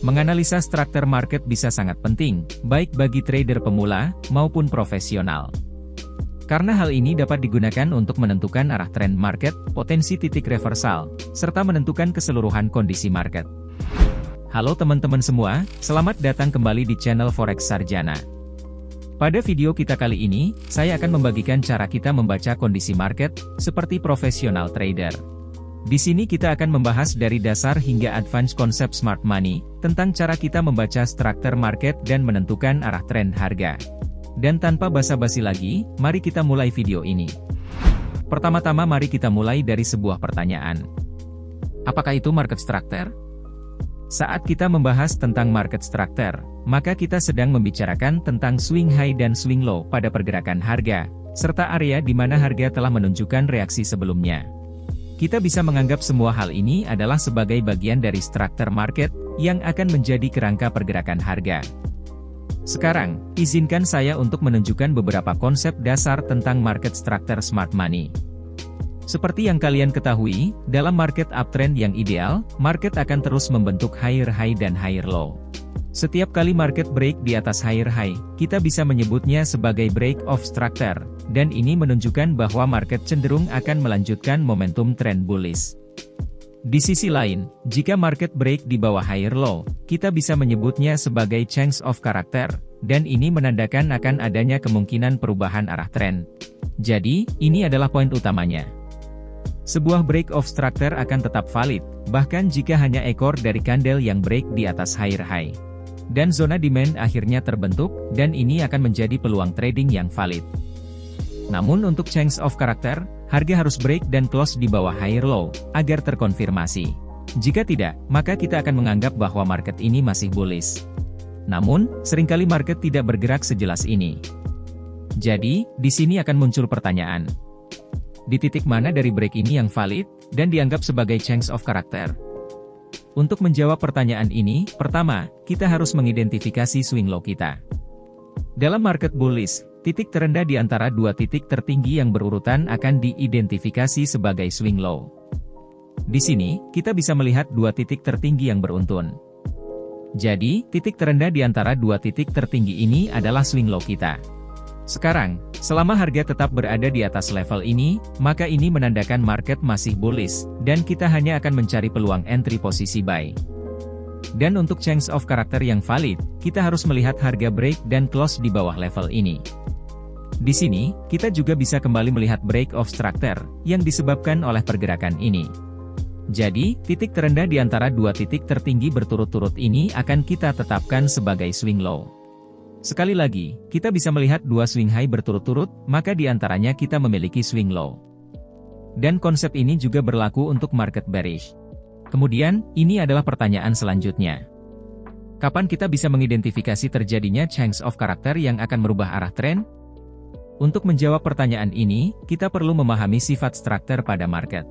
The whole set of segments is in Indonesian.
Menganalisa struktur market bisa sangat penting, baik bagi trader pemula maupun profesional. Karena hal ini dapat digunakan untuk menentukan arah tren market, potensi titik reversal, serta menentukan keseluruhan kondisi market. Halo teman-teman semua, selamat datang kembali di channel Forex Sarjana. Pada video kita kali ini, saya akan membagikan cara kita membaca kondisi market, seperti profesional trader. Di sini kita akan membahas dari dasar hingga advance konsep smart money, tentang cara kita membaca struktur market dan menentukan arah tren harga. Dan tanpa basa-basi lagi, mari kita mulai video ini. Pertama-tama mari kita mulai dari sebuah pertanyaan. Apakah itu market structure? Saat kita membahas tentang market structure, maka kita sedang membicarakan tentang swing high dan swing low pada pergerakan harga, serta area di mana harga telah menunjukkan reaksi sebelumnya. Kita bisa menganggap semua hal ini adalah sebagai bagian dari struktur market, yang akan menjadi kerangka pergerakan harga. Sekarang, izinkan saya untuk menunjukkan beberapa konsep dasar tentang market structure smart money. Seperti yang kalian ketahui, dalam market uptrend yang ideal, market akan terus membentuk higher high dan higher low. Setiap kali market break di atas higher high, kita bisa menyebutnya sebagai break of structure, dan ini menunjukkan bahwa market cenderung akan melanjutkan momentum trend bullish. Di sisi lain, jika market break di bawah higher low, kita bisa menyebutnya sebagai change of character, dan ini menandakan akan adanya kemungkinan perubahan arah trend. Jadi, ini adalah poin utamanya. Sebuah break of structure akan tetap valid, bahkan jika hanya ekor dari candle yang break di atas higher high. Dan zona demand akhirnya terbentuk, dan ini akan menjadi peluang trading yang valid. Namun untuk change of character, harga harus break dan close di bawah higher low, agar terkonfirmasi. Jika tidak, maka kita akan menganggap bahwa market ini masih bullish. Namun, seringkali market tidak bergerak sejelas ini. Jadi, di sini akan muncul pertanyaan. Di titik mana dari break ini yang valid, dan dianggap sebagai change of character? Untuk menjawab pertanyaan ini, pertama, kita harus mengidentifikasi swing low kita. Dalam market bullish, titik terendah di antara dua titik tertinggi yang berurutan akan diidentifikasi sebagai swing low. Di sini, kita bisa melihat dua titik tertinggi yang beruntun. Jadi, titik terendah di antara dua titik tertinggi ini adalah swing low kita. Sekarang, selama harga tetap berada di atas level ini, maka ini menandakan market masih bullish, dan kita hanya akan mencari peluang entry posisi buy. Dan untuk change of character yang valid, kita harus melihat harga break dan close di bawah level ini. Di sini, kita juga bisa kembali melihat break of structure, yang disebabkan oleh pergerakan ini. Jadi, titik terendah di antara dua titik tertinggi berturut-turut ini akan kita tetapkan sebagai swing low. Sekali lagi, kita bisa melihat dua swing high berturut-turut, maka di antaranya kita memiliki swing low. Dan konsep ini juga berlaku untuk market bearish. Kemudian, ini adalah pertanyaan selanjutnya. Kapan kita bisa mengidentifikasi terjadinya change of character yang akan merubah arah tren? Untuk menjawab pertanyaan ini, kita perlu memahami sifat struktur pada market.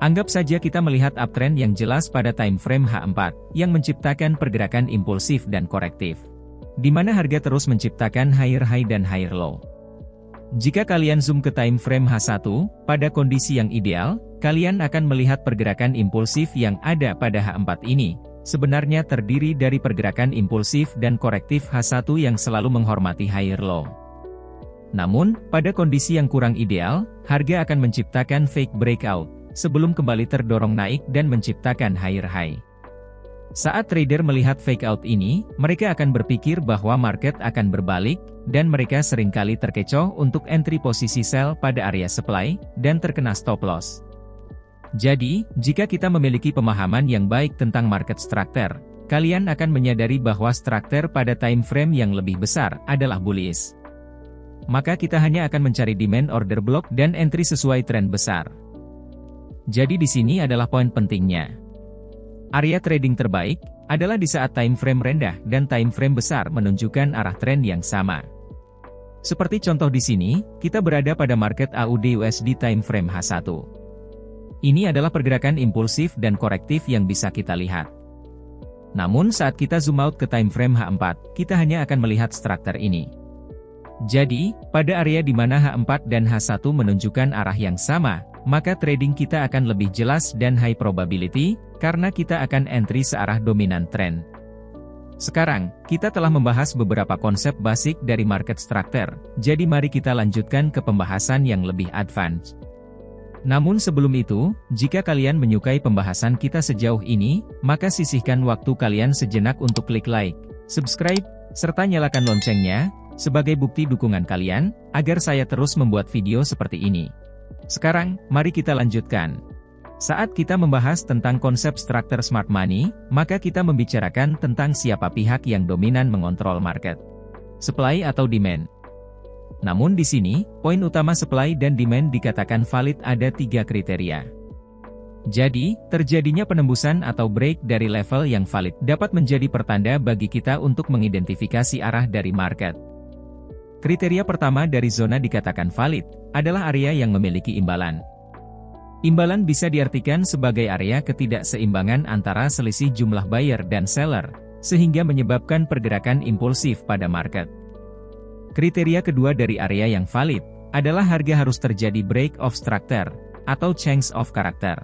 Anggap saja kita melihat uptrend yang jelas pada time frame H4, yang menciptakan pergerakan impulsif dan korektif, di mana harga terus menciptakan higher high dan higher low. Jika kalian zoom ke time frame H1, pada kondisi yang ideal, kalian akan melihat pergerakan impulsif yang ada pada H4 ini, sebenarnya terdiri dari pergerakan impulsif dan korektif H1 yang selalu menghormati higher low. Namun, pada kondisi yang kurang ideal, harga akan menciptakan fake breakout, sebelum kembali terdorong naik dan menciptakan higher high. Saat trader melihat fake out ini, mereka akan berpikir bahwa market akan berbalik, dan mereka seringkali terkecoh untuk entry posisi sell pada area supply, dan terkena stop loss. Jadi, jika kita memiliki pemahaman yang baik tentang market structure, kalian akan menyadari bahwa struktur pada time frame yang lebih besar adalah bullish. Maka kita hanya akan mencari demand order block dan entry sesuai tren besar. Jadi di sini adalah poin pentingnya. Area trading terbaik adalah di saat time frame rendah dan time frame besar menunjukkan arah tren yang sama. Seperti contoh di sini, kita berada pada market AUD USD time frame H1. Ini adalah pergerakan impulsif dan korektif yang bisa kita lihat. Namun saat kita zoom out ke time frame H4, kita hanya akan melihat struktur ini. Jadi, pada area di mana H4 dan H1 menunjukkan arah yang sama, maka trading kita akan lebih jelas dan high probability, karena kita akan entry searah dominan trend. Sekarang, kita telah membahas beberapa konsep basic dari market structure, jadi mari kita lanjutkan ke pembahasan yang lebih advance. Namun sebelum itu, jika kalian menyukai pembahasan kita sejauh ini, maka sisihkan waktu kalian sejenak untuk klik like, subscribe, serta nyalakan loncengnya, sebagai bukti dukungan kalian, agar saya terus membuat video seperti ini. Sekarang, mari kita lanjutkan. Saat kita membahas tentang konsep struktur smart money, maka kita membicarakan tentang siapa pihak yang dominan mengontrol market. Supply atau demand. Namun di sini, poin utama supply dan demand dikatakan valid ada 3 kriteria. Jadi, terjadinya penembusan atau break dari level yang valid dapat menjadi pertanda bagi kita untuk mengidentifikasi arah dari market. Kriteria pertama dari zona dikatakan valid, adalah area yang memiliki imbalan. Imbalan bisa diartikan sebagai area ketidakseimbangan antara selisih jumlah buyer dan seller, sehingga menyebabkan pergerakan impulsif pada market. Kriteria kedua dari area yang valid, adalah harga harus terjadi break of structure, atau change of character.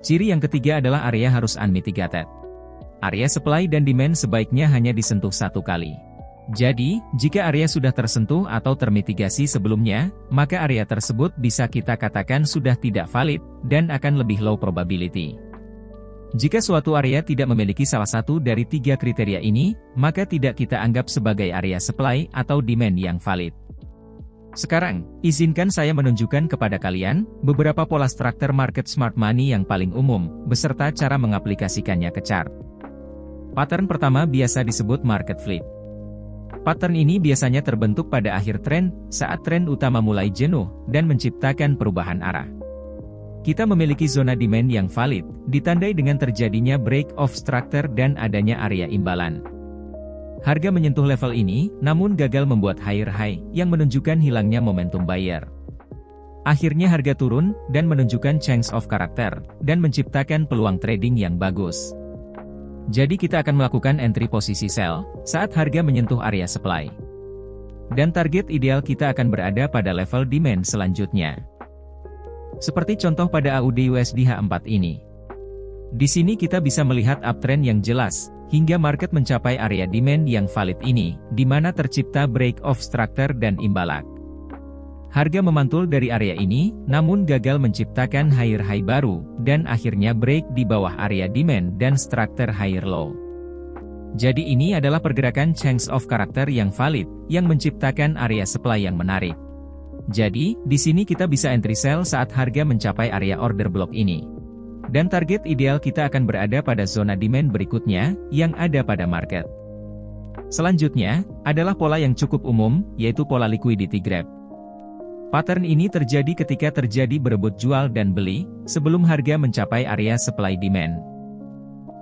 Ciri yang ketiga adalah area harus unmitigated. Area supply dan demand sebaiknya hanya disentuh 1 kali. Jadi, jika area sudah tersentuh atau termitigasi sebelumnya, maka area tersebut bisa kita katakan sudah tidak valid, dan akan lebih low probability. Jika suatu area tidak memiliki salah satu dari 3 kriteria ini, maka tidak kita anggap sebagai area supply atau demand yang valid. Sekarang, izinkan saya menunjukkan kepada kalian, beberapa pola struktur market smart money yang paling umum, beserta cara mengaplikasikannya ke chart. Pattern pertama biasa disebut market flip. Pattern ini biasanya terbentuk pada akhir tren, saat tren utama mulai jenuh, dan menciptakan perubahan arah. Kita memiliki zona demand yang valid, ditandai dengan terjadinya break of structure dan adanya area imbalan. Harga menyentuh level ini, namun gagal membuat higher high, yang menunjukkan hilangnya momentum buyer. Akhirnya harga turun, dan menunjukkan change of character, dan menciptakan peluang trading yang bagus. Jadi kita akan melakukan entry posisi sell, saat harga menyentuh area supply. Dan target ideal kita akan berada pada level demand selanjutnya. Seperti contoh pada AUD USD H4 ini. Di sini kita bisa melihat uptrend yang jelas, hingga market mencapai area demand yang valid ini, di mana tercipta break of structure dan imbalak. Harga memantul dari area ini, namun gagal menciptakan higher high baru, dan akhirnya break di bawah area demand dan structure higher low. Jadi ini adalah pergerakan change of character yang valid, yang menciptakan area supply yang menarik. Jadi, di sini kita bisa entry sell saat harga mencapai area order block ini. Dan target ideal kita akan berada pada zona demand berikutnya, yang ada pada market. Selanjutnya, adalah pola yang cukup umum, yaitu pola liquidity grab. Pattern ini terjadi ketika terjadi berebut jual dan beli, sebelum harga mencapai area supply demand.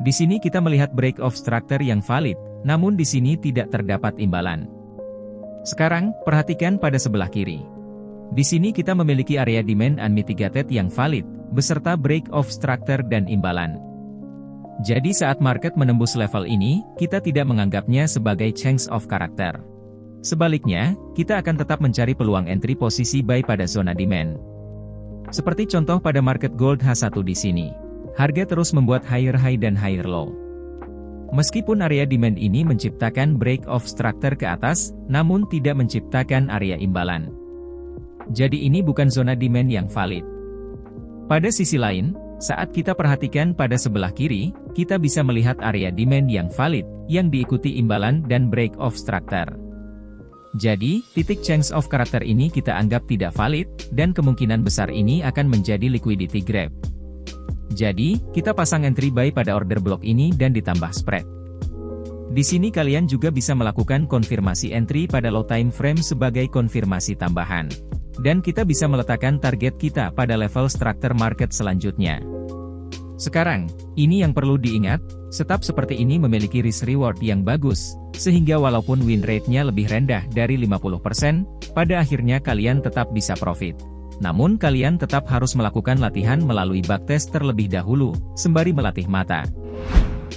Di sini kita melihat break of structure yang valid, namun di sini tidak terdapat imbalan. Sekarang, perhatikan pada sebelah kiri. Di sini kita memiliki area demand unmitigated yang valid, beserta break of structure dan imbalan. Jadi saat market menembus level ini, kita tidak menganggapnya sebagai change of character. Sebaliknya, kita akan tetap mencari peluang entry posisi buy pada zona demand. Seperti contoh pada market gold H1 di sini. Harga terus membuat higher high dan higher low. Meskipun area demand ini menciptakan break of structure ke atas, namun tidak menciptakan area imbalan. Jadi ini bukan zona demand yang valid. Pada sisi lain, saat kita perhatikan pada sebelah kiri, kita bisa melihat area demand yang valid, yang diikuti imbalan dan break of structure. Jadi, titik change of character ini kita anggap tidak valid, dan kemungkinan besar ini akan menjadi liquidity grab. Jadi, kita pasang entry buy pada order block ini dan ditambah spread. Di sini kalian juga bisa melakukan konfirmasi entry pada low time frame sebagai konfirmasi tambahan. Dan kita bisa meletakkan target kita pada level structure market selanjutnya. Sekarang, ini yang perlu diingat, setup seperti ini memiliki risk reward yang bagus, sehingga walaupun win rate-nya lebih rendah dari 50%, pada akhirnya kalian tetap bisa profit. Namun kalian tetap harus melakukan latihan melalui backtest terlebih dahulu, sembari melatih mata.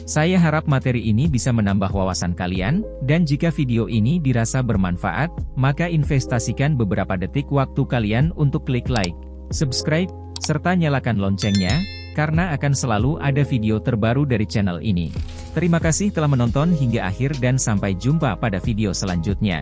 Saya harap materi ini bisa menambah wawasan kalian, dan jika video ini dirasa bermanfaat, maka investasikan beberapa detik waktu kalian untuk klik like, subscribe, serta nyalakan loncengnya, karena akan selalu ada video terbaru dari channel ini. Terima kasih telah menonton hingga akhir dan sampai jumpa pada video selanjutnya.